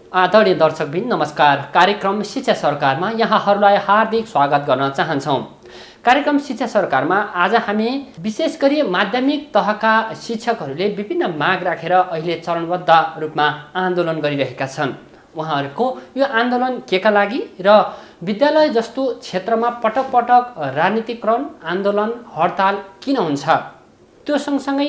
आदरणीय दर्शकबिन नमस्कार। कार्यक्रम शिक्षा सरकारमा यहाँहरूलाई हार्दिक स्वागत गर्न चाहन्छौँ। कार्यक्रम शिक्षा सरकारमा आज हामी विशेष गरी माध्यमिक तहका शिक्षकहरूले विभिन्न माग राखेर अहिले चरणबद्ध रूपमा आन्दोलन गरिरहेका छन्। उहाँहरूको यो आन्दोलन केका लागि र विद्यालय जस्तो क्षेत्रमा पटक पटक राजनीतिकरण आन्दोलन हडताल किन हुन्छ, त्यो सँगसँगै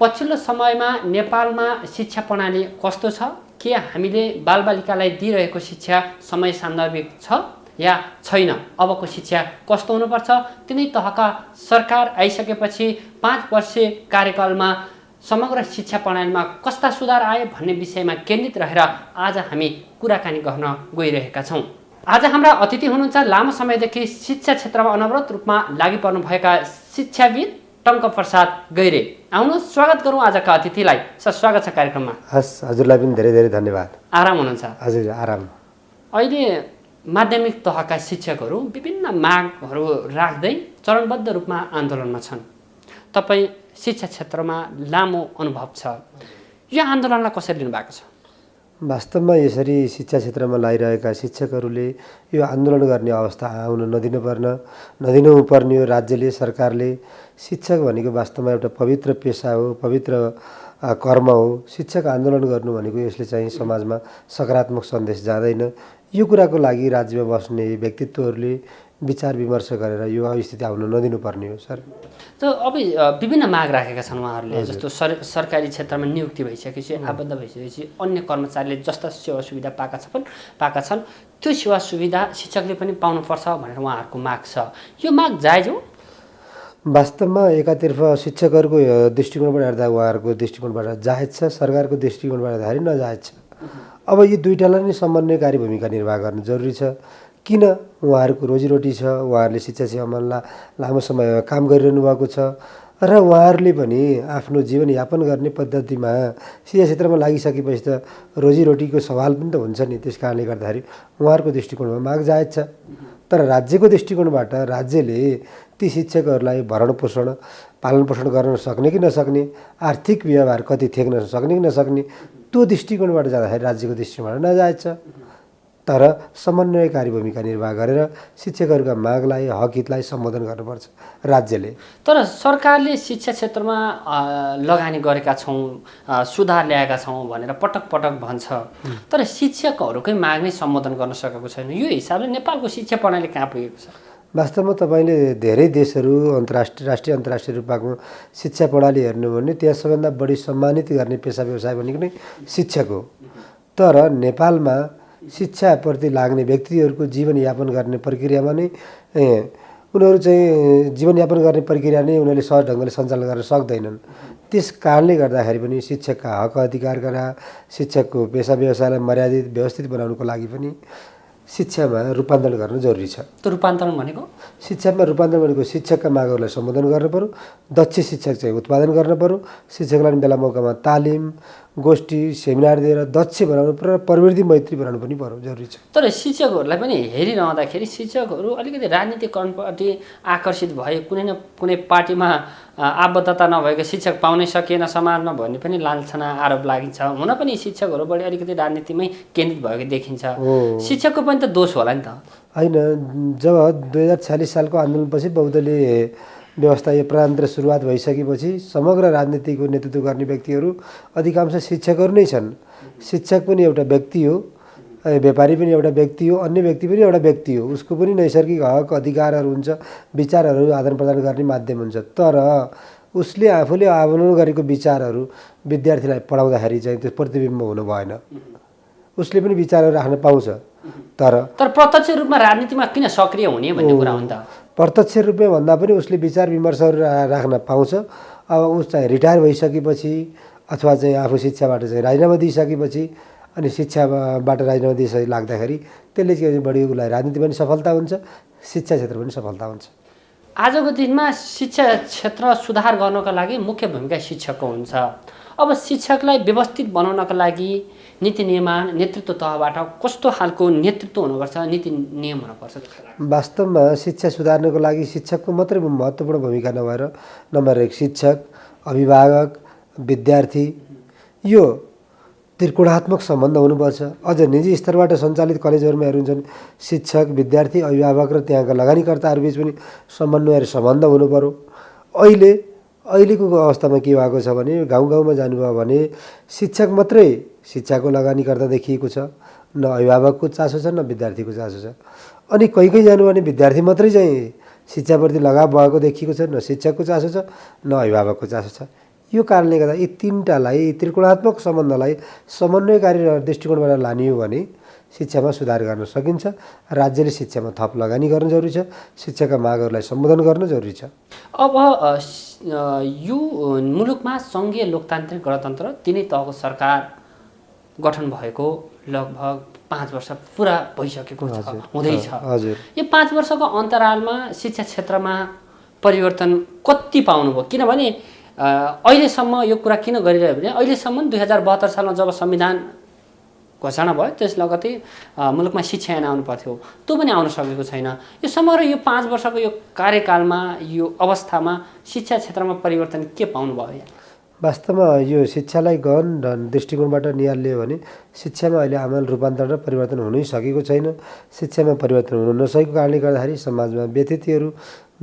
पछिल्लो समयमा नेपालमा शिक्षा प्रणाली कस्तो छ, के हामीले बालबालिकालाई दिइरहेको शिक्षा समय सान्दर्भिक छ या छैन, अबको शिक्षा कस्तो हुनुपर्छ, तिनै तहका सरकार आइसकेपछि 5 वर्षे कार्यकालमा समग्र शिक्षा प्रणालीमा कस्ता सुधार आए भन्ने विषयमा केन्द्रित रहेर आज हामी कुराकानी गर्न गइरहेका छौँ। आज हाम्रा अतिथि हुनुहुन्छ लामो समयदेखि शिक्षा क्षेत्रमा अनवरत रूपमा लागिपर्नुभएका शिक्षाविद टङ्क प्रसाद गैरे। आउनुहोस्, स्वागत गरौँ आजका अतिथिलाई। सर, स्वागत छ कार्यक्रममा। हस्, हजुरलाई पनि धेरै धेरै धन्यवाद। आराम हुनुहुन्छ? हजुर, आराम। अहिले माध्यमिक तहका शिक्षकहरू विभिन्न मागहरू राख्दै चरणबद्ध रूपमा आन्दोलनमा छन्। तपाईँ शिक्षा क्षेत्रमा लामो अनुभव छ, यो आन्दोलनलाई कसरी लिनुभएको छ? वास्तवमा यसरी शिक्षा क्षेत्रमा लागिरहेका शिक्षकहरूले यो आन्दोलन गर्ने अवस्था आउन नदिनुपर्ने हो। राज्यले, सरकारले शिक्षक भनेको वास्तवमा एउटा पवित्र पेसा हो, पवित्र कर्म हो। शिक्षक आन्दोलन गर्नु भनेको यसले चाहिँ समाजमा सकारात्मक सन्देश जाँदैन। यो कुराको लागि राज्यमा बस्ने व्यक्तित्वहरूले विचार विमर्श गरेर यो स्थिति आउन नदिनुपर्ने हो। सर, त अब विभिन्न माग राखेका छन् उहाँहरूले, जस्तो सरकारी क्षेत्रमा नियुक्ति भइसकेपछि, आबद्ध भइसकेपछि अन्य कर्मचारीले जस्ता सेवा सुविधा पाएका छन् त्यो सेवा सुविधा शिक्षकले पनि पाउनुपर्छ भनेर उहाँहरूको माग छ। यो माग जायज हो? वास्तवमा एकातर्फ शिक्षकहरूको दृष्टिकोणबाट हेर्दा उहाँहरूको दृष्टिकोणबाट जायज छ, सरकारको दृष्टिकोणबाट हेर्दाखेरि नजायज छ। अब यी दुईटालाई नै समन्वयकारी भूमिका निर्वाह गर्न जरुरी छ। किन? उहाँहरूको रोजीरोटी छ, उहाँहरूले शिक्षा सेवामा लामो समय काम गरिरहनु भएको छ र उहाँहरूले पनि आफ्नो जीवनयापन गर्ने पद्धतिमा शिक्षा क्षेत्रमा लागिसकेपछि त रोजीरोटीको सवाल पनि त हुन्छ नि। त्यस कारणले गर्दाखेरि उहाँहरूको दृष्टिकोणमा माग जायज छ। तर राज्यको दृष्टिकोणबाट राज्यले ती शिक्षकहरूलाई भरणपोषण पालनपोषण गर्न सक्ने कि नसक्ने, आर्थिक व्यवहार कति थेक्न सक्ने कि नसक्ने, त्यो दृष्टिकोणबाट जाँदाखेरि राज्यको दृष्टिकोणबाट नजायज छ। तर समन्वयकारी भूमिका निर्वाह गरेर शिक्षकहरूका मागलाई, हक हितलाई सम्बोधन गर्नुपर्छ राज्यले। तर सरकारले शिक्षा क्षेत्रमा लगानी गरेका छौँ, सुधार ल्याएका छौँ भनेर पटक पटक भन्छ, तर शिक्षकहरूकै माग नै सम्बोधन गर्न सकेको छैन। यो हिसाबले नेपालको शिक्षा प्रणाली कहाँ पुगेको छ? वास्तवमा तपाईँले धेरै देशहरू राष्ट्रिय अन्तर्राष्ट्रिय रूपमा शिक्षा प्रणाली हेर्नु भने त्यहाँ सबभन्दा बढी सम्मानित गर्ने पेसा व्यवसाय भनेको नै शिक्षक हो। तर नेपालमा शिक्षाप्रति लाग्ने व्यक्तिहरूको जीवनयापन गर्ने प्रक्रियामा नै उनीहरू चाहिँ जीवनयापन गर्ने प्रक्रिया नै उनीहरूले सहज ढङ्गले सञ्चालन गर्न सक्दैनन्। त्यस कारणले गर्दाखेरि पनि शिक्षकका हक अधिकारका, शिक्षकको पेसा व्यवसायलाई मर्यादित व्यवस्थित बनाउनुको लागि पनि शिक्षामा रूपान्तरण गर्न जरुरी छ। त्यो रूपान्तरण भनेको? शिक्षामा रूपान्तरण भनेको शिक्षकका मागहरूलाई सम्बोधन गर्नु पर्यो, दक्ष शिक्षक चाहिँ उत्पादन गर्न पर्यो, शिक्षकलाई बेला मौकामा तालिम, गोष्ठी, सेमिनार दिएर दक्ष बनाउनु पर्यो र प्रवृत्ति मैत्री बनाउनु पनि पर्यो, जरुरी छ। तर शिक्षकहरूलाई पनि हेरिरहँदाखेरि शिक्षकहरू अलिकति राजनीतिकरणपट्टि आकर्षित भए, कुनै न कुनै पार्टीमा आबद्धता नभएको शिक्षक पाउनै सकिएन समाजमा भन्ने पनि लान्छना आरोप लागिन्छ। हुन पनि शिक्षकहरू बढी अलिकति राजनीतिमै केन्द्रित भएको देखिन्छ। शिक्षकको पनि त दोष होला नि त? होइन, जब 2046 सालको आन्दोलनपछि बहुदलीय व्यवस्था यो प्रजातन्त्र सुरुवात भइसकेपछि समग्र राजनीतिको नेतृत्व गर्ने व्यक्तिहरू अधिकांश शिक्षकहरू नै छन्। शिक्षक पनि एउटा व्यक्ति हो, व्यापारी पनि एउटा व्यक्ति हो, अन्य व्यक्ति पनि एउटा व्यक्ति हो। उसको पनि नैसर्गिक हक अधिकारहरू हुन्छ, विचारहरू आदान प्रदान गर्ने माध्यम हुन्छ। तर उसले आफूले अवलम्बन गरेको विचारहरू विद्यार्थीलाई पढाउँदाखेरि चाहिँ त्यो प्रतिबिम्ब हुनु भएन। उसले पनि विचारहरू राख्न पाउँछ। तर प्रत्यक्ष रूपमा राजनीतिमा किन सक्रिय हुने भन्ने कुरा हो नि त? प्रत्यक्ष रूपमा भन्दा पनि उसले विचार विमर्शहरू राख्न पाउँछ। अब उस चाहिँ रिटायर भइसकेपछि अथवा चाहिँ आफू शिक्षाबाट चाहिँ राजीनामा दिइसकेपछि अनि शिक्षाबाट राजीनामा दिइसके लाग्दाखेरि त्यसले चाहिँ बढी उसलाई राजनीति पनि सफलता हुन्छ, शिक्षा क्षेत्र पनि सफलता हुन्छ। आजको दिनमा शिक्षा क्षेत्र सुधार गर्नको लागि मुख्य भूमिका शिक्षकको हुन्छ। अब शिक्षकलाई व्यवस्थित बनाउनका लागि नीति निर्माण नेतृत्व तहबाट कस्तो खालको नेतृत्व हुनुपर्छ, नीति नियम हुनुपर्छ? वास्तवमा शिक्षा सुधार्नको लागि शिक्षकको मात्रै महत्त्वपूर्ण भूमिका नभएर नम्बर 1 शिक्षक, अभिभावक, विद्यार्थी, यो त्रिकोणात्मक सम्बन्ध हुनुपर्छ। अझ निजी स्तरबाट सञ्चालित कलेजहरूमा हेर्नुहुन्छ शिक्षक, विद्यार्थी, अभिभावक र त्यहाँका लगानीकर्ताहरू बिच पनि समन्वय र सम्बन्ध हुनुपर्यो। अहिलेको अवस्थामा के भएको छ भने गाउँ जानुभयो भने शिक्षक मात्रै शिक्षाको लगानीकर्ता देखिएको छ, न अभिभावकको चासो छ न विद्यार्थीको चासो छ। अनि कहीँ जानुभयो भने विद्यार्थी मात्रै चाहिँ शिक्षाप्रति लगाव भएको देखिएको छ, न शिक्षकको चासो छ न अभिभावकको चासो छ। यो कारणले गर्दा यी तीनटालाई त्रिकोणात्मक सम्बन्धलाई समन्वयकारी दृष्टिकोणबाट लाने हो भने शिक्षामा सुधार गर्न सकिन्छ। राज्यले शिक्षामा थप लगानी गर्नु जरुरी छ, शिक्षाका मागहरूलाई सम्बोधन गर्न जरुरी छ। अब यो मुलुकमा सङ्घीय लोकतान्त्रिक गणतन्त्र तिनै तहको सरकार गठन भएको लगभग 5 वर्ष पुरा भइसकेको छ, हुँदैछ। यो 5 वर्षको अन्तरालमा शिक्षा क्षेत्रमा परिवर्तन कति पाउनुभयो? किनभने अहिलेसम्म यो कुरा किन गरिरह्यो भने अहिलेसम्म 2072 सालमा जब संविधान घोषणा भयो त्यस लगतै मुलुकमा शिक्षा ऐन आउनु पर्थ्यो, त्यो पनि आउन सकेको छैन। यो समग्र यो 5 वर्षको यो कार्यकालमा यो अवस्थामा शिक्षा क्षेत्रमा परिवर्तन के पाउनुभयो? वास्तवमा यो शिक्षालाई गहन दृष्टिकोणबाट निहाल्यो भने शिक्षामा अहिले आमूल रूपान्तरण र परिवर्तन हुनै सकेको छैन। शिक्षामा परिवर्तन हुन नसकेको कारणले गर्दाखेरि समाजमा व्यथितिहरू,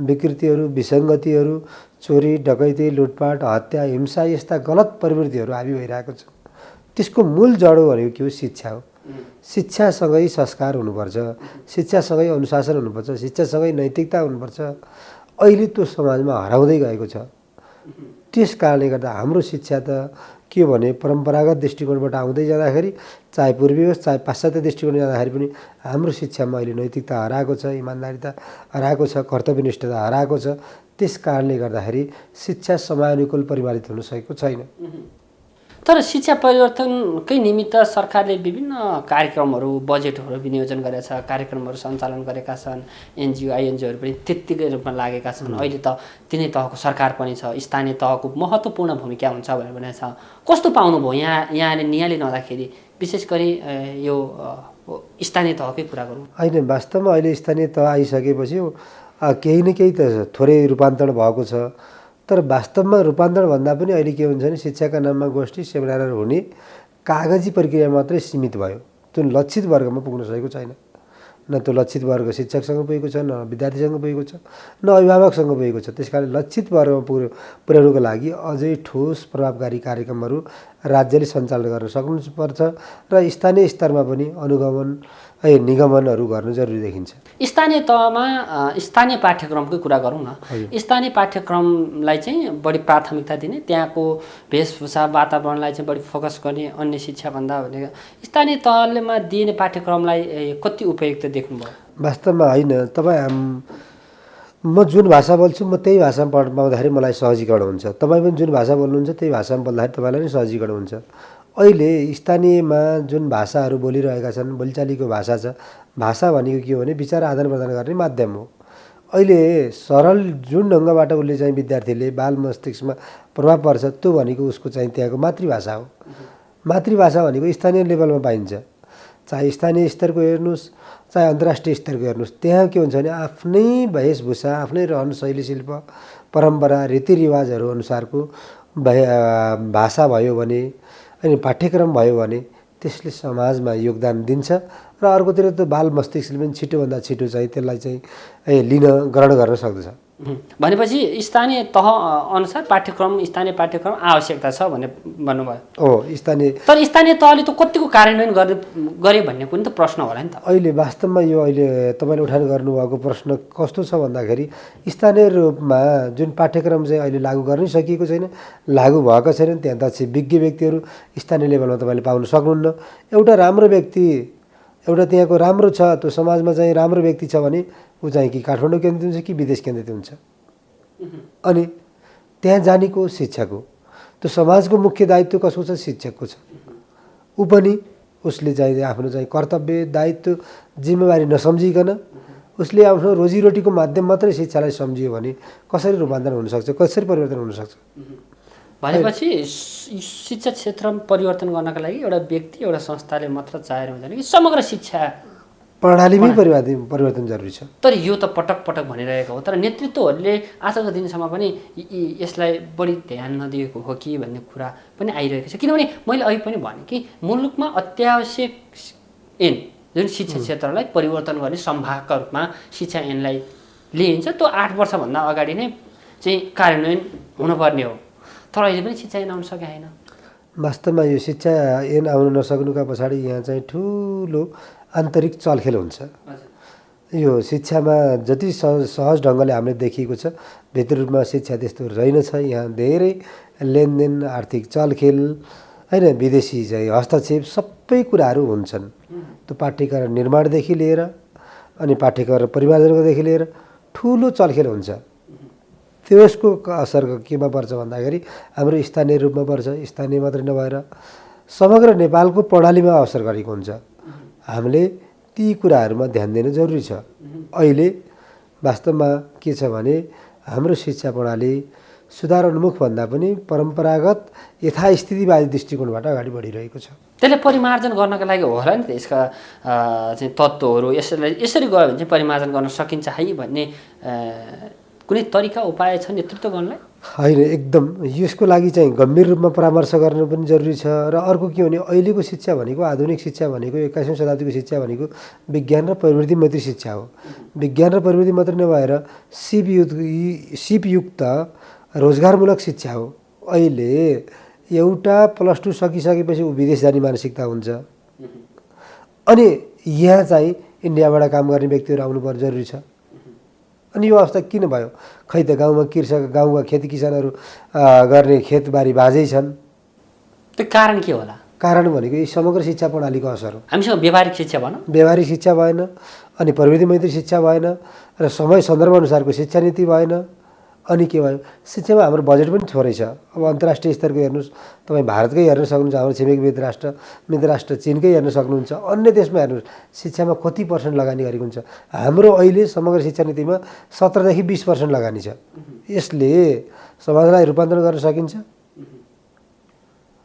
विकृतिहरू, विसङ्गतिहरू, चोरी, डकैती, लुटपाट, हत्या, हिंसा यस्ता गलत प्रवृत्तिहरू हाबी भइरहेको छ। त्यसको मूल जड भनेको के हो? शिक्षा हो। शिक्षासँगै संस्कार हुनुपर्छ, शिक्षासँगै अनुशासन हुनुपर्छ, शिक्षासँगै नैतिकता हुनुपर्छ। अहिले त्यो समाजमा हराउँदै गएको छ। त्यस कारणले गर्दा हाम्रो शिक्षा त के हो भने परम्परागत दृष्टिकोणबाट आउँदै जाँदाखेरि चाहे पूर्वी होस् चाहे पाश्चात्य दृष्टिकोण जाँदाखेरि पनि हाम्रो शिक्षामा अहिले नैतिकता हराएको छ, इमान्दारिता हराएको छ, कर्तव्यनिष्ठता हराएको छ। त्यस कारणले गर्दाखेरि शिक्षा समयानुकूल परिमार्जित हुन सकेको छैन। तर शिक्षा परिवर्तनकै निमित्त सरकारले विभिन्न कार्यक्रमहरू, बजेटहरू विनियोजन गरेका छ, कार्यक्रमहरू सञ्चालन गरेका छन्। एनजिओ, आइएनजिओहरू पनि त्यत्तिकै रूपमा लागेका छन्। अहिले त तिनै तहको सरकार पनि छ, स्थानीय तहको महत्त्वपूर्ण भूमिका हुन्छ भनेर छ। कस्तो पाउनुभयो यहाँले निहालिरहँदाखेरि? विशेष गरी यो स्थानीय तहकै कुरा गरौँ। होइन, वास्तवमा अहिले स्थानीय तह आइसकेपछि केही न केही त थोरै रूपान्तरण भएको छ। तर वास्तवमा रूपान्तरण भन्दा पनि अहिले के हुन्छ भने शिक्षाका नाममा गोष्ठी सेमिनारहरू हुने कागजी प्रक्रिया मात्रै सीमित भयो। त्यो लक्षित वर्गमा पुग्न सकेको छैन। न त्यो लक्षित वर्ग शिक्षकसँग पुगेको छ, न विद्यार्थीसँग पुगेको छ, न अभिभावकसँग पुगेको छ। त्यसकारण लक्षित वर्गमा पुर्याउनुको लागि अझै ठोस प्रभावकारी कार्यक्रमहरू राज्यले सञ्चालन गर्न सक्नुपर्छ र स्थानीय स्तरमा पनि अनुगमन निगमनहरू गर्नु जरुरी देखिन्छ। स्थानीय तहमा स्थानीय पाठ्यक्रमकै कुरा गरौँ न। स्थानीय पाठ्यक्रमलाई चाहिँ बढी प्राथमिकता दिने, त्यहाँको वेशभूषा वातावरणलाई चाहिँ बढी फोकस गर्ने अन्य शिक्षाभन्दा भनेको स्थानीय तहमा दिइने पाठ्यक्रमलाई कति उपयुक्त देख्नुभयो? वास्तवमा होइन। म जुन भाषा बोल्छु म त्यही भाषामा पढ्दाखेरि मलाई सहजीकरण हुन्छ। तपाईँ पनि जुन भाषा बोल्नुहुन्छ त्यही भाषामा बोल्दाखेरि तपाईँलाई पनि सहजीकरण हुन्छ। अहिले स्थानीयमा जुन भाषाहरू बोलिरहेका छन्, बोलीचालीको भाषा छ। भाषा भनेको के हो भने विचार आदान प्रदान गर्ने माध्यम हो। अहिले सरल जुन ढङ्गबाट उसले चाहिँ विद्यार्थीले बाल मस्तिष्कमा प्रभाव पर्छ त्यो भनेको उसको चाहिँ त्यहाँको मातृभाषा हो। मातृभाषा भनेको स्थानीय लेभलमा पाइन्छ। चाहे स्थानीय स्तरको हेर्नुहोस् चाहे अन्तर्राष्ट्रिय स्तरको हेर्नुहोस्, त्यहाँ के हुन्छ भने आफ्नै वेशभूषा, आफ्नै रहन शैली, शिल्प, परम्परा, रीतिरिवाजहरू अनुसारको भाषा भयो भने अनि पाठ्यक्रम भयो भने त्यसले समाजमा योगदान दिन्छ र अर्कोतिर त बाल मस्तिष्कले पनि छिटोभन्दा छिटो चाहिँ त्यसलाई चाहिँ लिन ग्रहण गर्न सक्दछ। भनेपछि स्थानीय तह अनुसार स्थानीय पाठ्यक्रम आवश्यकता छ भन्ने भन्नुभयो। हो, स्थानीय। तर स्थानीय तहले त कतिको कार्यान्वयन गरे भन्ने पनि त प्रश्न होला नि त। अहिले वास्तवमा यो अहिले तपाईँले उठान गर्नुभएको प्रश्न कस्तो छ भन्दाखेरि स्थानीय रूपमा जुन पाठ्यक्रम चाहिँ अहिले लागू गर्नै सकिएको छैन, लागू भएको छैन। त्यहाँ दक्ष विज्ञ व्यक्तिहरू स्थानीय लेभलमा तपाईँले पाउन सक्नुहुन्न। एउटा राम्रो व्यक्ति, एउटा त्यहाँको राम्रो छ, त्यो समाजमा चाहिँ राम्रो व्यक्ति छ भने ऊ चाहिँ कि काठमाडौँ केन्द्रित हुन्छ कि विदेश केन्द्रित हुन्छ। अनि त्यहाँ जानेको शिक्षाको, त्यो समाजको मुख्य दायित्व कसको छ? शिक्षकको छ। ऊ पनि उसले चाहिँ आफ्नो चाहिँ कर्तव्य, दायित्व, जिम्मेवारी नसम्झिकन उसले आफ्नो रोजीरोटीको माध्यम मात्रै शिक्षालाई सम्झियो भने कसरी रूपान्तरण हुनसक्छ, कसरी परिवर्तन हुनसक्छ? भनेपछि शिक्षा क्षेत्र परिवर्तन गर्नका लागि एउटा व्यक्ति, एउटा संस्थाले मात्र चाहेर हुँदैन कि समग्र शिक्षा प्रणालीमै परिवर्तन जरुरी छ। तर यो त पटक पटक भनिरहेको हो, तर नेतृत्वहरूले आजको दिनसम्म पनि यसलाई बढी ध्यान नदिएको हो कि भन्ने कुरा पनि आइरहेको छ। किनभने मैले अघि पनि भने कि मुलुकमा अत्यावश्यक ऐन जुन शिक्षा क्षेत्रलाई परिवर्तन गर्ने सम्भागका रूपमा शिक्षा ऐनलाई लिइन्छ, त्यो 8 वर्षभन्दा अगाडि नै चाहिँ कार्यान्वयन हुनुपर्ने हो, तर अहिले पनि शिक्षा ऐन आउन सकेको छैन। वास्तवमा यो शिक्षा ऐन आउन नसक्नुका पछाडि यहाँ चाहिँ ठुलो आन्तरिक चलखेल हुन्छ। यो शिक्षामा जति सहज ढङ्गले हामीले देखिएको छ, भित्री रूपमा शिक्षा त्यस्तो रहेनछ। यहाँ धेरै लेनदेन, आर्थिक चलखेल, होइन, विदेशी चाहिँ हस्तक्षेप सबै कुराहरू हुन्छन्। त्यो पाठ्यक्रम निर्माणदेखि लिएर अनि पाठ्यक्रम परिमार्जनदेखि लिएर ठुलो चलखेल हुन्छ। त्यसको असर केमा पर्छ भन्दाखेरि हाम्रो स्थानीय रूपमा पर्छ। स्थानीय मात्रै नभएर समग्र नेपालको प्रणालीमा असर गरेको हुन्छ। हामीले ती कुराहरूमा ध्यान दिन जरुरी छ। अहिले वास्तवमा के छ भने हाम्रो शिक्षा प्रणाली सुधार उन्मुख भन्दा पनि परम्परागत यथास्थितिवादी दृष्टिकोणबाट अगाडि बढिरहेको छ। त्यसले परिमार्जन गर्नका लागि होला नि त यसका चाहिँ तत्त्वहरू यसरी गयो भने चाहिँ परिमार्जन गर्न सकिन्छ है भन्ने कुनै तरिका उपाय छ नेतृत्व गर्नलाई? होइन, एकदम यसको लागि चाहिँ गम्भीर रूपमा परामर्श गर्नु पनि जरुरी छ। र अर्को के भने अहिलेको शिक्षा भनेको, आधुनिक शिक्षा भनेको, 21औं शताब्दीको शिक्षा भनेको विज्ञान र प्रविधि मैत्री शिक्षा हो। विज्ञान र प्रविधि मात्रै नभएर सिपयुक्त रोजगारमूलक शिक्षा हो। अहिले एउटा +2 सकिसकेपछि ऊ विदेश जाने मानसिकता हुन्छ। अनि यहाँ चाहिँ इन्डियाबाट काम गर्ने व्यक्तिहरू आउनुपर्ने जरुरी छ। अनि यो अवस्था किन भयो? खै त गाउँमा गाउँका खेती किसानहरू गर्ने खेतबारी बाझै छन्। त्यो कारण के होला? कारण भनेको यी समग्र शिक्षा प्रणालीको असर हो। हामीसँग व्यावहारिक शिक्षा भएन, व्यावहारिक शिक्षा भएन, अनि प्रविधि मैत्री शिक्षा भएन, र समय सन्दर्भ अनुसारको शिक्षा नीति भएन। अनि के भयो? शिक्षामा हाम्रो बजेट पनि थोरै छ। अब अन्तर्राष्ट्रिय स्तरको हेर्नुहोस्, तपाईँ भारतकै हेर्न सक्नुहुन्छ, हाम्रो छिमेकी मित्र राष्ट्र चिनकै हेर्न सक्नुहुन्छ, अन्य देशमा हेर्नुहोस् शिक्षामा कति % लगानी गरेको हुन्छ। हाम्रो अहिले समग्र शिक्षा नीतिमा 17 देखि 20% लगानी छ। यसले समाजलाई रूपान्तरण गर्न सकिन्छ।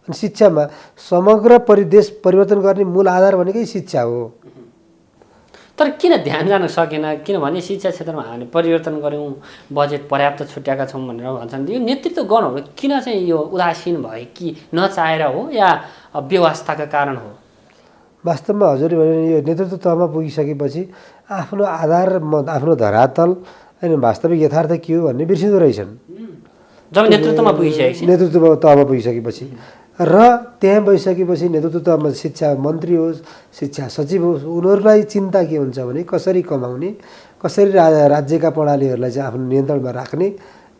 अनि शिक्षामा समग्र देश परिवर्तन गर्ने मूल आधार भनेकै शिक्षा हो। तर किन ध्यान जान सकेन? किनभने शिक्षा क्षेत्रमा हामीले परिवर्तन गऱ्यौँ, बजेट पर्याप्त छुट्याएका छौँ भनेर भन्छन्। यो नेतृत्व गर्नुहरू किन चाहिँ यो उदासीन भयो कि नचाहेर हो या व्यवस्थाका कारण हो? वास्तवमा हजुरले भने यो नेतृत्व तहमा पुगिसकेपछि आफ्नो आधार, आफ्नो धरातल, होइन, वास्तविक यथार्थ के हो भन्ने बिर्सिँदो रहेछन्। जब नेतृत्वमा पुगिसकेपछि, नेतृत्व तहमा पुगिसकेपछि र त्यहाँ गइसकेपछि नेतृत्व तहमा शिक्षा मन्त्री होस्, शिक्षा सचिव होस्, उनीहरूलाई चिन्ता के हुन्छ भने कसरी कमाउने, कसरी राज्यका प्रणालीहरूलाई चाहिँ आफ्नो नियन्त्रणमा राख्ने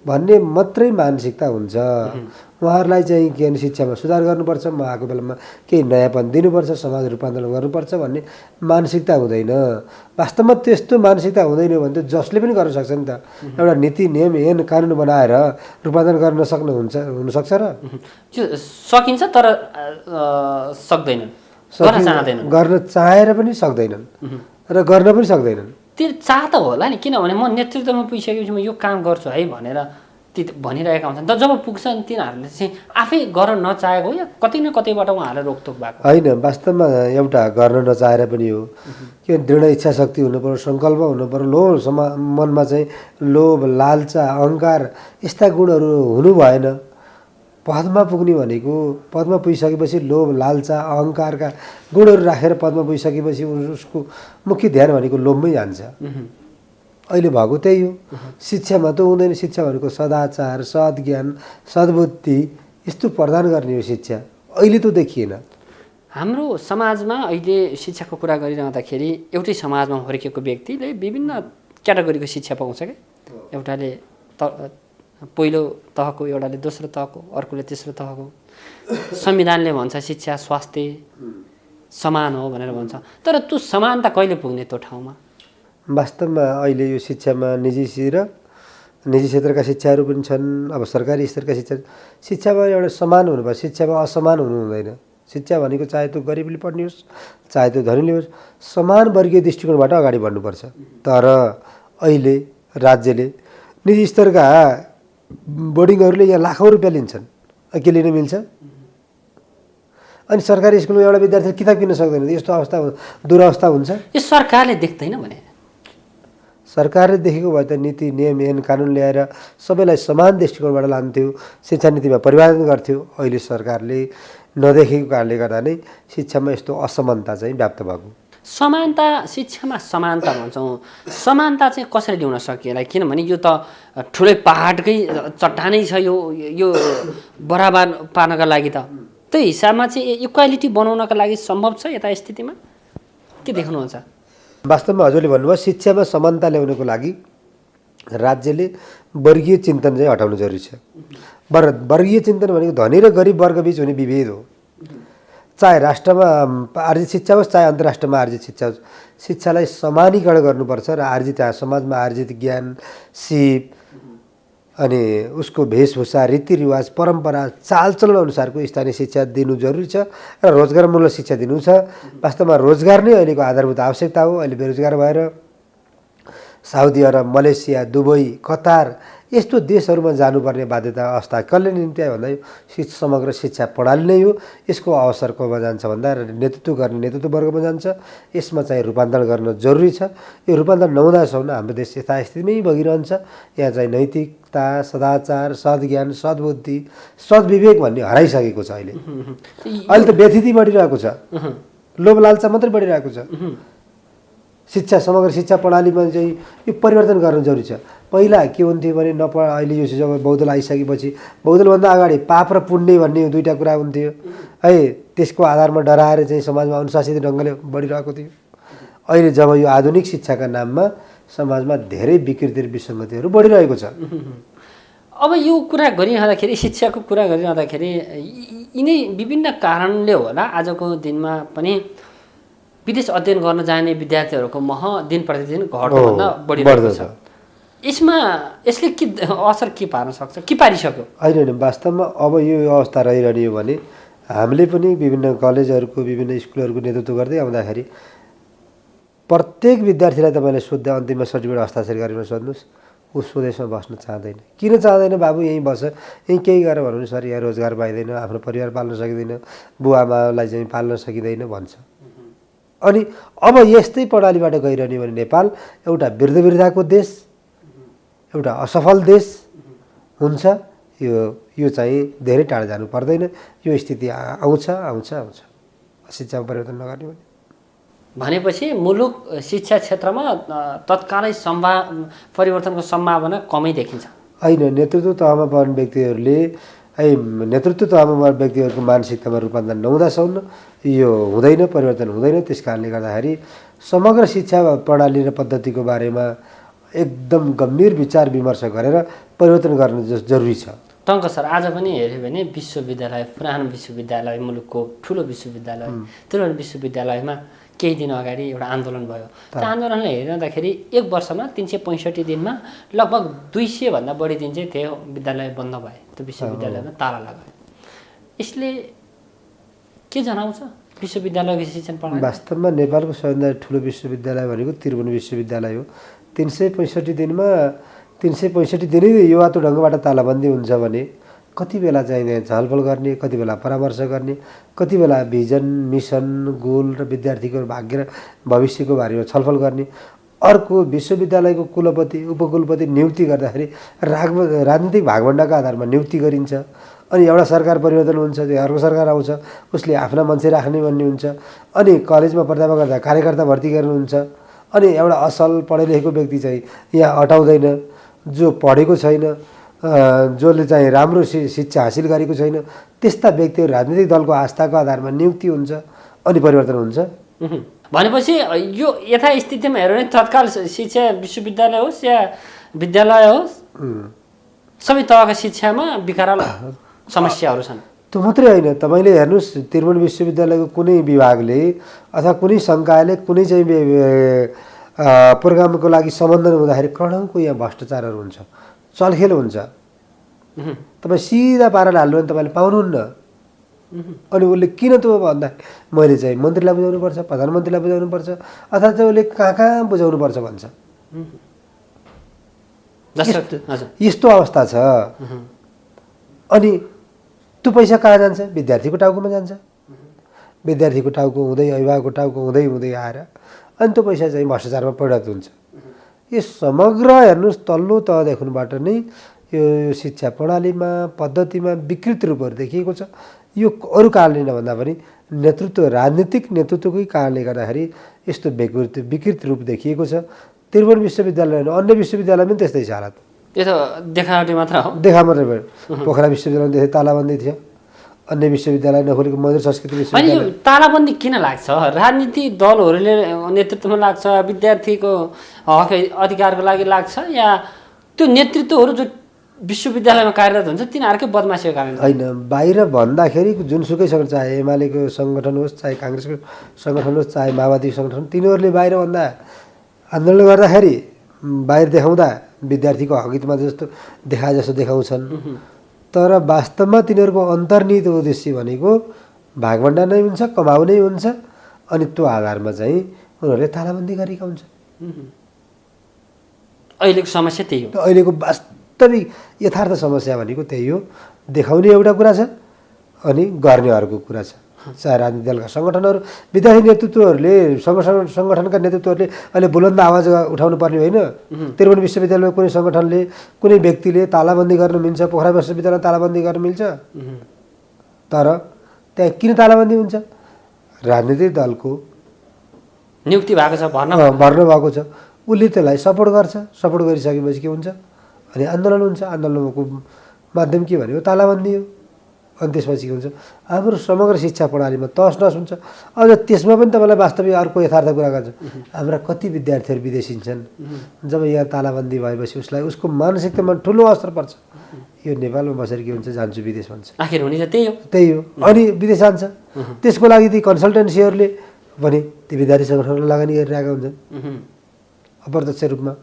भन्ने मात्रै मानसिकता हुन्छ। उहाँहरूलाई चाहिँ के भने शिक्षामा सुधार गर्नुपर्छ, म आएको बेलामा केही नयाँपन दिनुपर्छ, समाज रूपान्तरण गर्नुपर्छ भन्ने मानसिकता हुँदैन। वास्तवमा त्यस्तो मानसिकता हुँदैन भने त जसले पनि गर्न सक्छ नि त। एउटा नीति नियम ऐन कानुन बनाएर रूपान्तरण गर्न हुनसक्छ र? त्यो सकिन्छ, तर सक्दैनन्, गर्न चाहेर पनि सक्दैनन् र गर्न पनि सक्दैनन्। त्यो चाह त होला नि, किनभने म नेतृत्वमा पुगिसकेपछि म यो काम गर्छु है भनेर भनिरहेका हुन्छन्। तर जब पुग्छन् तिनीहरूले चाहिँ आफै गर्न नचाहेको हो या कतै न कतैबाट उहाँहरूलाई रोकटोक भएको? होइन, वास्तवमा एउटा गर्न नचाहेर पनि हो। के दृढ इच्छा शक्ति हुनुपर्यो, सङ्कल्प हुनुपर्यो, मनमा चाहिँ लोभ, लालचा, अहङ्कार यस्ता गुणहरू हुनु भएन। पदमा पुग्ने भनेको, पदमा पुगिसकेपछि लोभ, लालचा, अहङ्कारका गुणहरू राखेर पदमा पुगिसकेपछि उसको मुख्य ध्यान भनेको लोभमै जान्छ। अहिले भएको त्यही हो। शिक्षामा त हुँदैन। शिक्षा भनेको सदाचार, सद्ज्ञान, सद्बुद्धि यस्तो प्रदान गर्ने हो शिक्षा। अहिले त देखिएन। हाम्रो समाजमा अहिले शिक्षाको कुरा गरिरहँदाखेरि एउटै समाजमा हुर्केको व्यक्तिले विभिन्न क्याटेगोरीको शिक्षा पाउँछ क्या। एउटाले पहिलो तहको, एउटाले दोस्रो तहको, अर्कोले तेस्रो तहको। संविधानले भन्छ शिक्षा स्वास्थ्य समान हो भनेर भन्छ। तर त्यो समानता कहिले पुग्ने त्यो ठाउँमा? वास्तवमा अहिले यो शिक्षामा निजी क्षेत्रका शिक्षाहरू पनि छन्। अब सरकारी स्तरका शिक्षामा एउटा समान हुनुपर्छ। शिक्षामा असमान हुनु हुँदैन। शिक्षा भनेको चाहे त्यो गरिबले पढ्ने होस्, चाहे त्यो धनीले होस्, समान वर्गीय दृष्टिकोणबाट अगाडि बढ्नुपर्छ। तर अहिले राज्यले निजी स्तरका बोर्डिङहरूले यहाँ लाखौँ रुपियाँ लिन्छन्। के लिन मिल्छ? अनि सरकारी स्कुलमा एउटा विद्यार्थीले किताब किन्न सक्दैन, यस्तो अवस्था दुरवस्था हुन्छ। यो सरकारले देख्दैन भने सरकारले देखेको भए त नीति नियम ऐन कानुन ल्याएर सबैलाई समान दृष्टिकोणबाट लान्थ्यो, शिक्षा नीतिमा परिवर्तन गर्थ्यो। अहिले सरकारले नदेखेको कारणले गर्दा नै शिक्षामा यस्तो असमानता चाहिँ व्याप्त भएको। समानता, शिक्षामा समानता भन्छौँ, समानता चाहिँ कसरी ल्याउन सकिएला? किनभने यो त ठुलै पहाडकै चट्टानै छ, यो बराबर पार्नका लागि त त्यही हिसाबमा चाहिँ इक्वालिटी बनाउनका लागि सम्भव छ यता स्थितिमा के देख्नुहुन्छ? वास्तवमा हजुरले भन्नुभयो शिक्षामा समानता ल्याउनको लागि राज्यले वर्गीय चिन्तन चाहिँ हटाउनु जरुरी छ। वर्गीय चिन्तन भनेको धनी र गरिब वर्गबीच हुने विभेद हो। चाहे राष्ट्रमा आर्जित शिक्षा होस्, चाहे अन्तर्राष्ट्रमा आर्जित शिक्षा होस्, शिक्षालाई समानीकरण गर्नुपर्छ र आर्जित समाजमा आर्जित ज्ञान, सिप अनि उसको वेशभूषा, रीतिरिवाज, परम्परा, चालचलन अनुसारको स्थानीय शिक्षा दिनु जरुरी छ र रोजगारमूलक शिक्षा दिनु छ। वास्तवमा रोजगार नै अहिलेको आधारभूत आवश्यकता हो। अहिले बेरोजगार भएर Saudi Arab, Malaysia, Dubai, Qatar यस्तो देशहरूमा जानुपर्ने बाध्यता अवस्था कसले निम्ति आयो भन्दा समग्र शिक्षा प्रणाली नै हो। यसको अवसर कोमा जान्छ भन्दा नेतृत्व गर्ने नेतृत्व वर्गमा जान्छ। यसमा चाहिँ रूपान्तरण गर्न जरुरी छ। यो रूपान्तरण नहुँदासम्म हाम्रो देश यथास्थितिमै बगिरहन्छ। यहाँ चाहिँ नैतिकता, सदाचार, सद्ज्ञान, सद्बुद्धि, सद्विवेक भन्ने हराइसकेको छ। अहिले त व्यथिति बढिरहेको छ, लोभ लालचा मात्रै बढिरहेको छ। शिक्षा, समग्र शिक्षा प्रणालीमा चाहिँ यो परिवर्तन गर्न जरुरी छ। पहिला के हुन्थ्यो भने अहिले यो जब बौद्धल आइसकेपछि बौद्धलभन्दा अगाडि पाप र पुण्य भन्ने दुईवटा कुरा हुन्थ्यो है। त्यसको आधारमा डराएर चाहिँ समाजमा अनुशासित ढङ्गले बढिरहेको थियो। अहिले जब यो आधुनिक शिक्षाका नाममा समाजमा धेरै विकृति र विसङ्गतिहरू बढिरहेको छ। अब यो कुरा गरिरहँदाखेरि, शिक्षाको कुरा गरिरहँदाखेरि यिनै विभिन्न कारणले होला आजको दिनमा पनि विदेश अध्ययन गर्न जाने विद्यार्थीहरूको मह दिन प्रतिदिन घट्नुभन्दा बढिरहेको छ। यसले के असर के पार्न सक्छ, के पारिसक्यो? होइन, वास्तवमा अब यो अवस्था रहिरहने हो भने हामीले पनि विभिन्न कलेजहरूको, विभिन्न स्कुलहरूको नेतृत्व गर्दै आउँदाखेरि प्रत्येक विद्यार्थीलाई तपाईँले सोध्दा अन्तिममा सर्टिफिकेट हस्ताक्षर गरेर सोध्नुहोस्, ऊ स्वदेशमा बस्न चाहँदैन। किन चाहँदैन? बाबु यहीँ बस, यहीँ केही गरेर भन्नु सर यहाँ रोजगार पाइँदैन, आफ्नो परिवार पाल्न सकिँदैन, बुवाआमालाई चाहिँ पाल्न सकिँदैन भन्छ। अनि अब यस्तै प्रणालीबाट गइरहने भने नेपाल एउटा वृद्धवृद्धाको देश, एउटा असफल देश हुन्छ। यो चाहिँ धेरै टाढा जानु पर्दैन। यो स्थिति आउँछ। शिक्षामा परिवर्तन नगर्ने भनेपछि मुलुक शिक्षा क्षेत्रमा तत्कालै परिवर्तनको सम्भावना कमै देखिन्छ। होइन, नेतृत्व तहमा पर्ने व्यक्तिहरूले नेतृत्व तहमा पर्ने व्यक्तिहरूको मानसिकतामा रूपान्तरण नहुँदासम्म यो हुँदैन, परिवर्तन हुँदैन। त्यस कारणले गर्दाखेरि समग्र शिक्षा प्रणाली र पद्धतिको बारेमा एकदम गम्भीर विचार विमर्श गरेर परिवर्तन गर्न जरुरी छ। टङ्क सर, आज पनि हेऱ्यो भने विश्वविद्यालय, पुरानो विश्वविद्यालय, मुलुकको ठुलो विश्वविद्यालय, त्रिभुवन विश्वविद्यालयमा केही दिन अगाडि एउटा आन्दोलन भयो। त्यो आन्दोलनलाई हेरिरहँदाखेरि एक वर्षमा 365 दिनमा लगभग 200 भन्दा बढी दिन चाहिँ त्यो विद्यालय बन्द भए, त्यो विश्वविद्यालयमा ताला लगायो। यसले के जनाउँछ विश्वविद्यालयको शिक्षण प्रणाली? वास्तवमा नेपालको सबैभन्दा ठुलो विश्वविद्यालय भनेको त्रिभुवन विश्वविद्यालय हो। 365 दिनमा 365 दिनै यो वातो ढङ्गबाट तालाबन्दी हुन्छ भने कति बेला चाहिँ छलफल गर्ने, कति बेला परामर्श गर्ने, कति बेला भिजन, मिसन, गोल र विद्यार्थीको भाग्य र भविष्यको बारेमा छलफल गर्ने। अर्को, विश्वविद्यालयको कुलपति, उपकुलपति नियुक्ति गर्दाखेरि राजनीतिक भागभण्डाका आधारमा नियुक्ति गरिन्छ। अनि एउटा सरकार परिवर्तन हुन्छ, त्यो अर्को सरकार आउँछ, उसले आफ्ना मान्छे राख्ने भन्ने हुन्छ। अनि कलेजमा प्राध्यापक गर्दा कार्यकर्ता भर्ती गर्नुहुन्छ। अनि एउटा असल पढे लेखेको व्यक्ति चाहिँ यहाँ अटाउँदैन, जो पढेको छैन, जसले चाहिँ राम्रो शिक्षा हासिल गरेको छैन, त्यस्ता व्यक्तिहरू राजनीतिक दलको आस्थाको आधारमा नियुक्ति हुन्छ अनि परिवर्तन हुन्छ। भनेपछि यो यथास्थितिमा हेऱ्यो भने तत्काल शिक्षा विश्वविद्यालय होस् या विद्यालय होस्, सबै तहका शिक्षामा विकराल समस्याहरू छन्। त्यो मात्रै होइन, तपाईँले हेर्नुहोस् त्रिभुवन विश्वविद्यालयको कुनै विभागले अथवा कुनै सङ्कायले कुनै चाहिँ प्रोग्रामको लागि सम्बन्धन हुँदाखेरि करोडौँको यहाँ भ्रष्टाचारहरू हुन्छ, चलखेल हुन्छ। तपाईँ सिधा पाराले हाल्नु भने तपाईँले पाउनुहुन्न। अनि उसले किन त भन्दा मैले चाहिँ मन्त्रीलाई बुझाउनुपर्छ, प्रधानमन्त्रीलाई बुझाउनुपर्छ, अथवा चाहिँ उसले कहाँ बुझाउनुपर्छ भन्छ। यस्तो अवस्था छ। अनि त्यो पैसा कहाँ जान्छ? विद्यार्थीको टाउकोमा जान्छ। विद्यार्थीको टाउको हुँदै अभिभावकको टाउको हुँदै हुँदै आएर अनि त्यो पैसा चाहिँ भ्रष्टाचारमा परिणत हुन्छ। यो समग्र हेर्नुहोस् तल्लो तहदेखिबाट नै यो शिक्षा प्रणालीमा पद्धतिमा विकृत रूपहरू देखिएको छ। यो अरू कारणले नभन्दा पनि नेतृत्व राजनीतिक नेतृत्वकै कारणले गर्दाखेरि यस्तो विकृत रूप देखिएको छ। त्रिभुवन विश्वविद्यालय अन्य विश्वविद्यालयमा पनि त्यस्तै छ हालत। यो त देखावटी मात्र हो। देखा मात्रै भयो। पोखरा विश्वविद्यालयमा त्यसै तालाबन्दी थियो। अन्य विश्वविद्यालय नखोलेको मधुर संस्कृति अनि विश्वविद्यालय। यो तालाबन्दी किन लाग्छ? राजनीतिक दलहरूले नेतृत्वमा लाग्छ, विद्यार्थीको हक अधिकारको लागि लाग्छ, या त्यो नेतृत्वहरू जो विश्वविद्यालयमा कार्यरत हुन्छ तिनीहरूकै बदमासीको कारण? होइन, बाहिर भन्दाखेरि जुनसुकै सङ्गठन, चाहे एमालेको सङ्गठन होस्, चाहे काङ्ग्रेसको सङ्गठन होस्, चाहे माओवादी सङ्गठन, तिनीहरूले बाहिर भन्दा आन्दोलन गर्दाखेरि बाहिर देखाउँदा विद्यार्थीको हकहितमा जस्तो देखाए जस्तो देखाउँछन्। तर वास्तवमा तिनीहरूको अन्तर्निहित उद्देश्य भनेको भागभण्डा नै हुन्छ, कमाउनै हुन्छ। अनि त्यो आधारमा चाहिँ उनीहरूले तालाबन्दी गरेका हुन्छन्। अहिलेको समस्या त्यही हो। अहिलेको वास्तविक यथार्थ समस्या भनेको त्यही हो। देखाउने एउटा कुरा छ अनि गर्ने अर्को कुरा छ। चाहे राजनीतिक दलका सङ्गठनहरू, विद्यार्थी नेतृत्वहरूले, सङ्गठनका नेतृत्वहरूले अहिले बुलन्द आवाज उठाउनु पर्ने होइन। त्रिभुवन विश्वविद्यालयमा कुनै सङ्गठनले, कुनै व्यक्तिले तालाबन्दी गर्न मिल्छ, पोखरा विश्वविद्यालयमा तालाबन्दी गर्न मिल्छ। तर त्यहाँ किन तालाबन्दी हुन्छ? राजनीतिक दलको नियुक्ति भएको छ, भर्न भएको छ, उसले त्यसलाई सपोर्ट गर्छ। सपोर्ट गरिसकेपछि के हुन्छ? अनि आन्दोलन हुन्छ। आन्दोलनको माध्यम के भनेको तालाबन्दी हो। अनि त्यसपछि के हुन्छ? हाम्रो समग्र शिक्षा प्रणालीमा तहस नहस हुन्छ। अझ त्यसमा पनि तपाईँलाई वास्तविक अर्को यथार्थ कुरा गर्छ। हाम्रा कति विद्यार्थीहरू विदेशिन्छन्। जब यहाँ तालाबन्दी भएपछि उसलाई उसको मानसिकतामा ठुलो असर पर्छ। यो नेपालमा बसेर के हुन्छ? जान्छु विदेश भन्छ। आखिर हुने त त्यही हो। त्यही हो। अनि विदेश जान्छ। त्यसको लागि ती कन्सल्टेन्सीहरूले भने ती विद्यार्थी सङ्गठनले लगानी गरिरहेका हुन्छन् अप्रत्यक्ष रूपमा।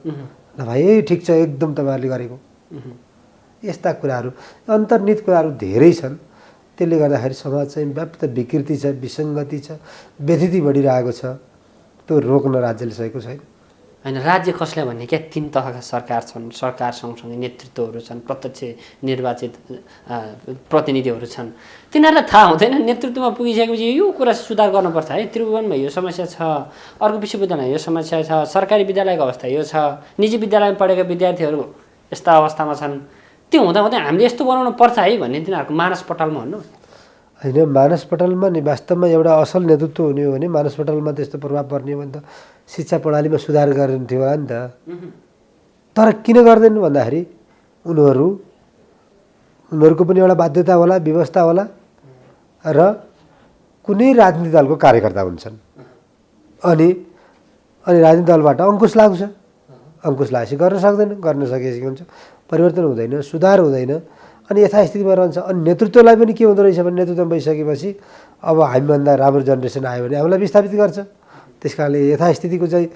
ल भाइ ठिक छ, एकदम तपाईँहरूले गरेको। यस्ता कुराहरू, अन्तर्निहित कुराहरू धेरै छन्। त्यसले गर्दाखेरि समाज चाहिँ व्याप्त विकृति छ, विसङ्गति छ, व्यथिति बढिरहेको छ। त्यो रोक्न राज्यले सकेको छैन। होइन, राज्य कसले भन्ने क्या? 3 तहका सरकार छन्। सरकार सँगसँगै नेतृत्वहरू छन्, प्रत्यक्ष निर्वाचित प्रतिनिधिहरू छन्। तिनीहरूलाई थाहा हुँदैन नेतृत्वमा पुगिसकेपछि यो कुरा सुधार गर्नुपर्छ है। त्रिभुवनमा यो समस्या छ, अर्को विश्वविद्यालयमा यो समस्या छ, सरकारी विद्यालयको अवस्था यो छ, निजी विद्यालयमा पढेका विद्यार्थीहरू यस्ता अवस्थामा छन्। त्यो हुँदाहुँदै हामीले यस्तो बनाउनु पर्छ है भन्ने तिनीहरूको मानस पटलमा भन्नु होइन। मानस पटलमा नि वास्तवमा एउटा असल नेतृत्व हुने हो भने मानस पटलमा त्यस्तो प्रभाव पर्ने हो भने त शिक्षा प्रणालीमा सुधार गर्ने थियो होला नि त। तर किन गर्दैन भन्दाखेरि उनीहरूको पनि एउटा बाध्यता होला, व्यवस्था होला र कुनै राजनीतिक दलको कार्यकर्ता हुन्छन्। अनि राजनीतिक दलबाट अङ्कुश लाग्छ। अङ्कुश लागेपछि गर्न सक्दैन। गर्न सकेपछि के हुन्छ? परिवर्तन हुँदैन, सुधार हुँदैन, अनि यथास्थितिमा रहन्छ। अनि नेतृत्वलाई पनि के हुँदो रहेछ भने नेतृत्वमा भइसकेपछि अब हामीभन्दा राम्रो जेनेरेसन आयो भने हामीलाई विस्थापित गर्छ। त्यस कारणले यथास्थितिको चाहिँ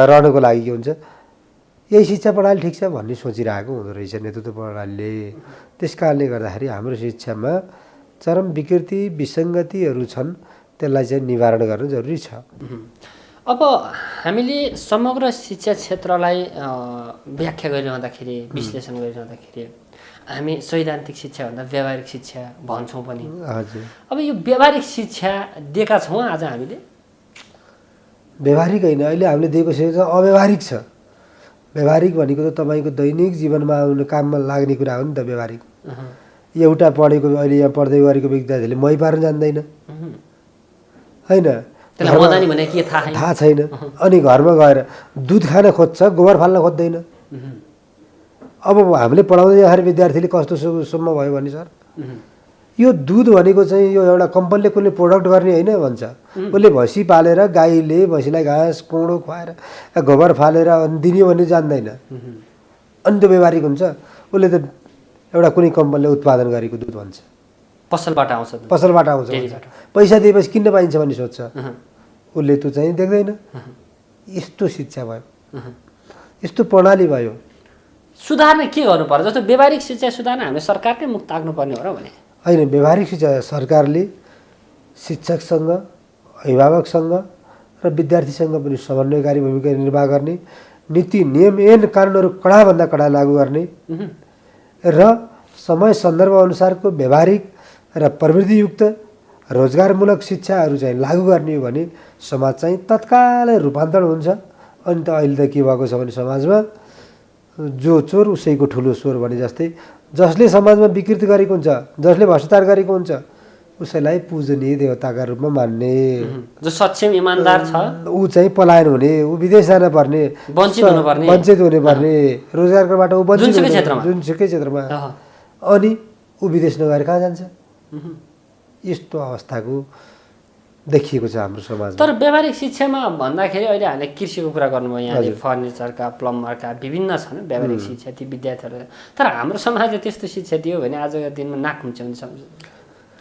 रहनको लागि के हुन्छ? यही शिक्षा प्रणाली ठिक छ भन्ने सोचिरहेको हुँदो रहेछ नेतृत्व प्रणालीले। त्यस कारणले गर्दाखेरि हाम्रो शिक्षामा चरम विकृति विसङ्गतिहरू छन्। त्यसलाई चाहिँ निवारण गर्न जरुरी छ। अब हामीले समग्र शिक्षा क्षेत्रलाई व्याख्या गरिरहँदाखेरि, विश्लेषण गरिरहँदाखेरि हामी सैद्धान्तिक शिक्षा भन्दा व्यावहारिक शिक्षा भन्छौँ पनि। हजुर। अब यो व्यावहारिक शिक्षा दिएका छौँ आज हामीले? व्यावहारिक होइन, अहिले हामीले दिएको शिक्षा अव्यावहारिक छ। व्यावहारिक भनेको त तपाईँको दैनिक जीवनमा आउने काममा लाग्ने कुरा हो नि त। व्यावहारिक एउटा पढेको, अहिले यहाँ पढ्दै गरेको विद्यार्थीले मही पार्न जान्दैन होइन, थाहा छैन। अनि घरमा गएर दुध खान खोज्छ, गोबर फाल्न खोज्दैन। अब हामीले पढाउँदै जाँदाखेरि विद्यार्थीले कस्तो सम्म भयो भने सर, यो दुध भनेको चाहिँ यो एउटा कम्पनीले कुनै प्रोडक्ट गर्ने होइन भन्छ। उसले भैँसी पालेर, गाईले भैँसीलाई घाँस कोँडो खुवाएर गोबर फालेर दिने भन्ने जान्दैन। अनि त्यो व्यावहारिक हुन्छ। उसले त एउटा कुनै कम्पनीले उत्पादन गरेको दुध भन्छ, पसलबाट आउँछ, पसलबाट आउँछ, पैसा दिएपछि किन्न पाइन्छ भन्ने सोध्छ। उसले त्यो चाहिँ देख्दैन। यस्तो शिक्षा भयो, यस्तो प्रणाली भयो। सुधार्न के गर्नु पर्छ? जस्तो व्यावहारिक शिक्षा सुधार्न हामीले सरकारकै मुख ताक्नुपर्ने हो र भने होइन। व्यावहारिक शिक्षा सरकारले शिक्षकसँग, अभिभावकसँग र विद्यार्थीसँग पनि समन्वयकारी भूमिका निर्वाह गर्ने, नीति नियम ऐन कानुनहरू कडाभन्दा कडा लागू गर्ने र समय सन्दर्भ अनुसारको व्यावहारिक र प्रविधियुक्त रोजगारमूलक शिक्षाहरू चाहिँ लागू गर्ने हो भने समाज चाहिँ तत्कालै रूपान्तरण हुन्छ। अनि त अहिले त के भएको छ भने समाजमा जो चोर उसैको ठुलो स्वर भने जस्तै जसले समाजमा विकृति गरेको हुन्छ, जसले भ्रष्टाचार गरेको हुन्छ उसैलाई पूजनीय देवताका रूपमा मान्ने, जो सक्षम इमान्दार छ ऊ चाहिँ पलायन हुने, ऊ विदेश जान पर्ने, वञ्चित हुने पर्ने, रोजगारबाट ऊ वञ्चित जुनसुकै क्षेत्रमा जुनसुकै क्षेत्रमा, अनि ऊ विदेश नगएर कहाँ जान्छ? यस्तो अवस्थाको देखिएको छ हाम्रो समाजमा। तर व्यावहारिक शिक्षामा भन्दाखेरि अहिले हामीले कृषिको कुरा गर्नुभयो, यहाँले फर्निचरका, प्लम्बरका विभिन्न छन् व्यावहारिक शिक्षा ती विद्यार्थीहरू। तर हाम्रो समाजले त्यस्तो शिक्षा दियो भने आजको दिनमा नाक हुन्छ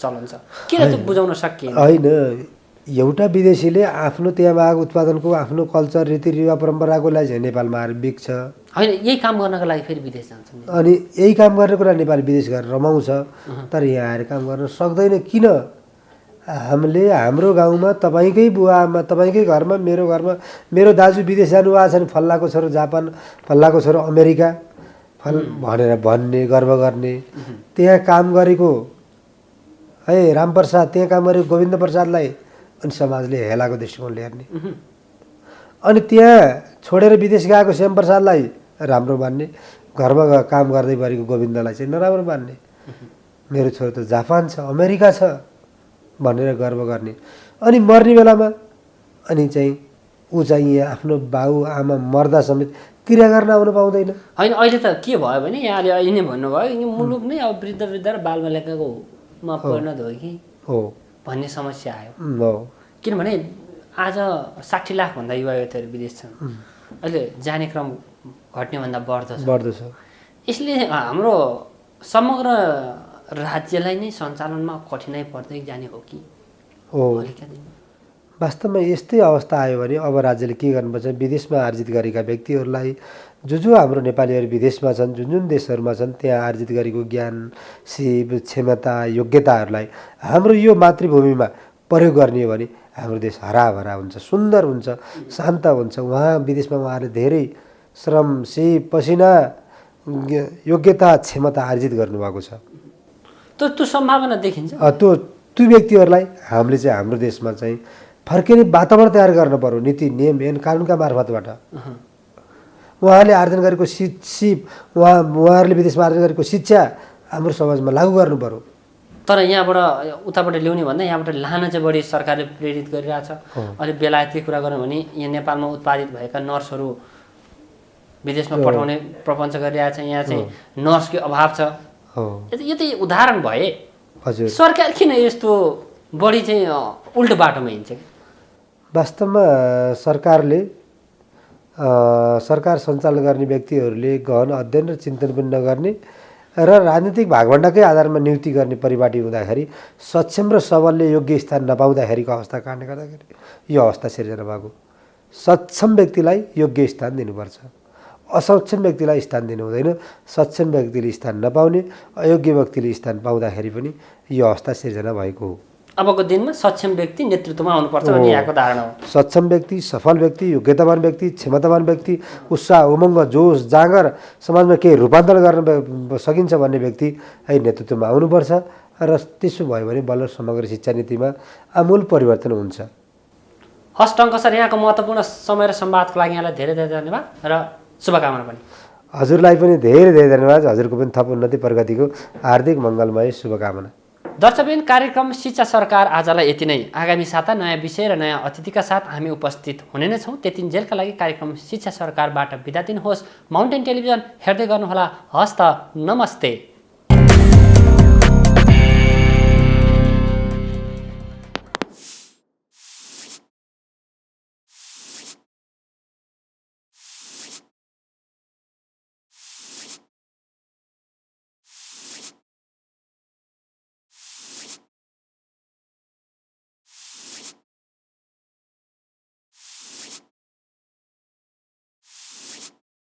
चलन छ। किन त्यो बुझाउन सकिएन? होइन, एउटा विदेशीले आफ्नो त्यहाँ माग उत्पादनको आफ्नो कल्चर, रीतिरिवाज, परम्पराको लागि चाहिँ नेपालमा आएर बिक्छ। होइन, यही काम गर्नको लागि फेरि विदेश जान्छन्। अनि यही काम गर्नको लागि नेपाल विदेश गएर रमाउँछ, तर यहाँ आएर काम गर्न सक्दैन। किन? हामीले हाम्रो गाउँमा तपाईँकै बुवामा, तपाईँकै घरमा, मेरो दाजु विदेश जानुभएको छ भने फल्लाको छोरो जापान, फल्लाको छोरो अमेरिका भनेर भन्ने, गर्व गर्ने। त्यहाँ काम गरेको है रामप्रसाद, त्यहाँ काम गरेको गोविन्द प्रसादलाई अनि समाजले हेलाको दृष्टिकोणले हेर्ने। अनि त्यहाँ छोडेर विदेश गएको श्यामप्रसादलाई राम्रो मान्ने, घरमा काम गर्दै गरेको गोविन्दलाई चाहिँ नराम्रो मान्ने। मेरो छोरो त जापान छ, अमेरिका छ भनेर गर्व गर्ने। अनि मर्ने बेलामा अनि चाहिँ ऊ चाहिँ यहाँ आफ्नो बाउ आमा मर्दा समेत क्रिया गर्न आउनु पाउँदैन। होइन, अहिले त के भयो भने यहाँले अहिले नै भन्नुभयो यो मुलुक नै अब वृद्ध र बालबालिकाको मा परिणत हो कि हो भन्ने समस्या आयो। किनभने आज 60 लाखभन्दा युवा युवतीहरू विदेश छन्, अहिले जाने क्रम घट्नेभन्दा बढ्दो छ। यसले हाम्रो समग्र राज्यलाई नै सञ्चालनमा कठिनाइ पर्दै जाने हो कि? हो, वास्तवमा यस्तै अवस्था आयो भने अब राज्यले के गर्नुपर्छ? विदेशमा आर्जित गरेका व्यक्तिहरूलाई, जो हाम्रो नेपालीहरू विदेशमा छन्, जुन देशहरूमा छन्, त्यहाँ आर्जित गरेको ज्ञान, सिप, क्षमता, योग्यताहरूलाई हाम्रो यो मातृभूमिमा प्रयोग गर्ने हो भने हाम्रो देश हराभरा हुन्छ, सुन्दर हुन्छ, शान्त हुन्छ। उहाँ विदेशमा उहाँहरूले धेरै श्रम, सिप, पसिना, योग्यता, क्षमता आर्जित गर्नुभएको छ। त्यो सम्भावना देखिन्छ। त्यो व्यक्तिहरूलाई हामीले चाहिँ हाम्रो देशमा चाहिँ फर्किने वातावरण तयार गर्न पर्यो, नीति नियम ऐन कानुनका मार्फतबाट। उहाँले आर्जन गरेको सिप, उहाँहरूले विदेशमा आर्जन गरेको शिक्षा हाम्रो समाजमा लागू गर्नु पर्यो। तर यहाँबाट उताबाट ल्याउने भन्दा यहाँबाट लान चाहिँ बढी सरकारले प्रेरित गरिरहेछ। अहिले बेलायतकै कुरा गऱ्यौँ भने यहाँ नेपालमा उत्पादित भएका नर्सहरू विदेशमा पठाउने प्रपञ्च गरिरहेछ। यहाँ चाहिँ नर्सको अभाव छ। यो त उदाहरण भए हजुर, सरकार किन यस्तो बढी चाहिँ उल्टो बाटोमा हिँड्छ? वास्तवमा सरकार सञ्चालन गर्ने व्यक्तिहरूले गहन अध्ययन र चिन्तन पनि नगर्ने र राजनीतिक भागभण्डाकै आधारमा नियुक्ति गर्ने परिपाटी हुँदाखेरि सक्षम र सबलले योग्य स्थान नपाउँदाखेरिको अवस्था कारणले गर्दाखेरि यो अवस्था सिर्जना भएको। सक्षम व्यक्तिलाई योग्य स्थान दिनुपर्छ, असक्षम व्यक्तिलाई स्थान दिनु हुँदैन। सक्षम व्यक्तिले स्थान नपाउने, अयोग्य व्यक्तिले स्थान पाउँदाखेरि पनि यो अवस्था सिर्जना भएको हो। अबको दिनमा सक्षम व्यक्ति नेतृत्वमा आउनुपर्छ भन्ने यहाँको धारणा हो। सक्षम व्यक्ति, सफल व्यक्ति, योग्यतावान व्यक्ति, क्षमतावान व्यक्ति, उत्साह, उमङ्ग, जोस, जाँगर, समाजमा केही रूपान्तरण गर्न सकिन्छ भन्ने व्यक्ति है नेतृत्वमा आउनुपर्छ। र त्यसो भयो भने बल्ल समग्र शिक्षा नीतिमा आमूल परिवर्तन हुन्छ। हस् टङ्क सर, यहाँको महत्त्वपूर्ण समय र संवादको लागि यहाँलाई धेरै धेरै धन्यवाद र शुभकामना पनि। हजुरलाई पनि धेरै धेरै धन्यवाद। हजुरको पनि थप उन्नति प्रगतिको हार्दिक मङ्गलमय शुभकामना। दर्शकबिन, कार्यक्रम शिक्षा सरकार आजलाई यति नै। आगामी साता नयाँ विषय र नयाँ अतिथिका साथ हामी उपस्थित हुने नै छौँ। त्यतिन्जेलका लागि कार्यक्रम शिक्षा सरकारबाट बिदा दिनुहोस्। माउन्टेन टेलिभिजन हेर्दै गर्नुहोला। हस्त, नमस्ते।